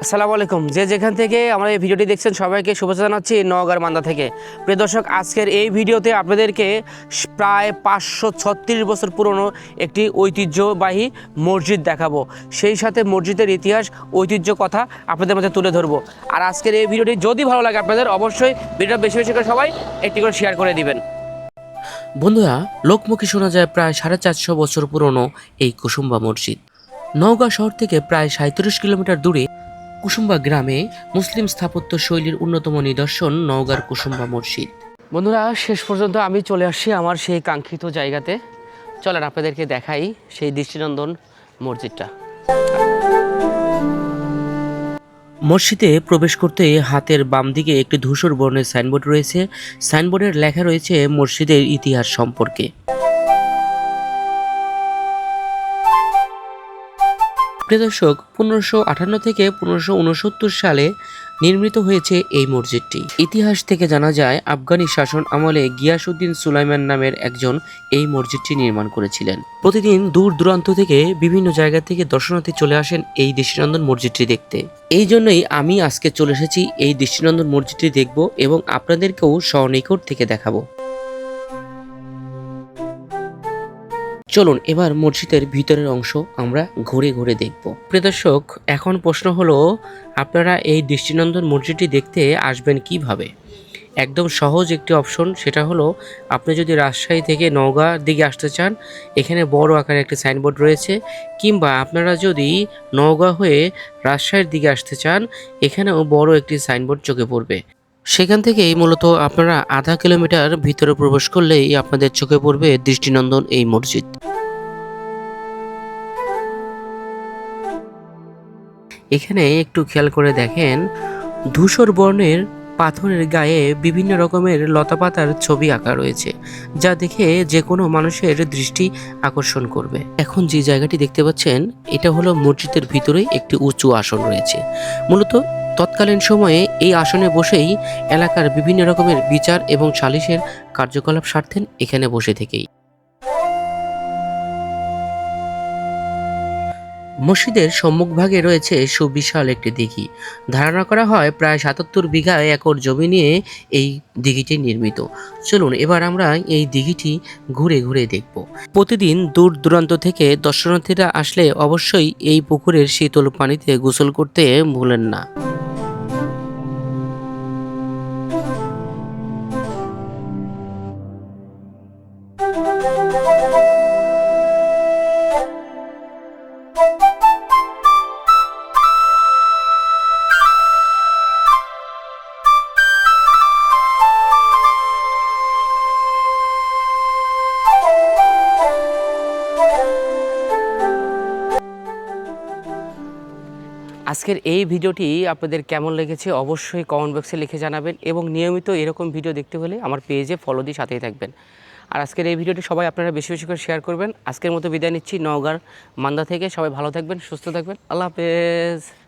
আসসালামু আলাইকুম। যে যেখান থেকে আমরা এই ভিডিওটি দেখছেন সবাইকে শুভেচ্ছা জানাচ্ছি নওগাঁর মান্দা থেকে। প্রিয় দর্শক, আজকের এই ভিডিওতে আপনাদেরকে প্রায় 536 বছর পুরনো একটি ঐতিহ্যবাহী মসজিদ দেখাবো। সেই সাথে মসজিদের ইতিহাস, ঐতিহ্য কথা আপনাদের মধ্যে তুলে ধরবো। আর আজকের এই ভিডিওটি যদি ভালো লাগে আপনাদের, অবশ্যই ভিডিওটা বেশি বেশি করে সবাই একটি করে শেয়ার করে দিবেন। বন্ধুরা, লোকমুখে শোনা যায় প্রায় 450 বছর পুরনো এই কুসুম্বা মসজিদ নওগাঁ শহর থেকে প্রায় 37 কিলোমিটার দূরে কুসুম্বা গ্রামে মুসলিম স্থাপত্য শৈলীর অন্যতম নিদর্শন নওগাঁর কুসুম্বা মসজিদ। বন্ধুরা, শেষ পর্যন্ত আমি চলে আসছি আমার সেই কাঙ্ক্ষিত জায়গাতে। চলেন আপনাদেরকে দেখাই সেই দৃষ্টিনন্দন মসজিদটা। মসজিদে প্রবেশ করতে হাতের বাম দিকে একটি ধূসর বর্ণের সাইনবোর্ড রয়েছে। সাইনবোর্ডের লেখা রয়েছে মসজিদের ইতিহাস সম্পর্কে। প্রিয় দর্শক, 1558 থেকে 1569 সালে নির্মিত হয়েছে এই মসজিদটি। ইতিহাস থেকে জানা যায় আফগানি শাসন আমলে গিয়াসউদ্দিন সুলাইমান নামের একজন এই মসজিদটি নির্মাণ করেছিলেন। প্রতিদিন দূর দূরান্ত থেকে বিভিন্ন জায়গা থেকে দর্শনার্থী চলে আসেন এই দৃষ্টিনন্দন মসজিদটি দেখতে। এই জন্যই আমি আজকে চলে এসেছি এই দৃষ্টিনন্দন মসজিদটি দেখব এবং আপনাদেরকেও সনিকট থেকে দেখাবো। চলুন এবার মসজিদের ভিতরের অংশ আমরা ঘুরে ঘুরে দেখব। প্রিয় দর্শক, এখন প্রশ্ন হলো, আপনারা এই দৃষ্টিনন্দন মসজিদটি দেখতে আসবেন কিভাবে? একদম সহজ একটি অপশন, সেটা হলো আপনি যদি রাজশাহী থেকে নওগাঁর দিকে আসতে চান, এখানে বড় আকারে একটি সাইনবোর্ড রয়েছে। কিংবা আপনারা যদি নওগাঁ হয়ে রাজশাহীর দিকে আসতে চান, এখানেও বড় একটি সাইনবোর্ড চোখে পড়বে। সেখান থেকেই মূলত আপনারা আধা কিলোমিটার ভিতরে প্রবেশ করলেই আপনাদের চোখে পড়বে দৃষ্টিনন্দন এই মসজিদ। এখানে একটু খেয়াল করে দেখেন, ধূসর বর্ণের পাথরের গায়ে বিভিন্ন রকমের লতাপাতার ছবি আঁকা রয়েছে, যা দেখে যে কোনো মানুষের দৃষ্টি আকর্ষণ করবে। এখন যে জায়গাটি দেখতে পাচ্ছেন, এটা হলো মসজিদের ভিতরেই একটি উঁচু আসন রয়েছে। মূলত তৎকালীন সময়ে এই আসনে বসেই এলাকার বিভিন্ন রকমের বিচার এবং সালিশের কার্যকলাপ সারতেন এখানে বসে থেকেই। মসজিদের সম্মুখভাগে রয়েছে সুবিশাল একটি দিঘি। ধারণা করা হয় প্রায় 77 বিঘা একর জমি নিয়ে এই দিঘিটি নির্মিত। চলুন এবার আমরা এই দিঘিটি ঘুরে ঘুরে দেখব। প্রতিদিন দূর দূরান্ত থেকে দর্শনার্থীরা আসলে অবশ্যই এই পুকুরের শীতল পানিতে গোসল করতে ভুলেন না। আজকের এই ভিডিওটি আপনাদের কেমন লেগেছে অবশ্যই কমেন্ট বক্সে লিখে জানাবেন এবং নিয়মিত এরকম ভিডিও দেখতে হলে আমার পেজে ফলো দিয়ে সাথেই থাকবেন। আর আজকের এই ভিডিওটি সবাই আপনারা বেশি বেশি করে শেয়ার করবেন। আজকের মতো বিদায় নিচ্ছি নওগাঁর মান্দা থেকে। সবাই ভালো থাকবেন, সুস্থ থাকবেন। আল্লাহ হাফেজ।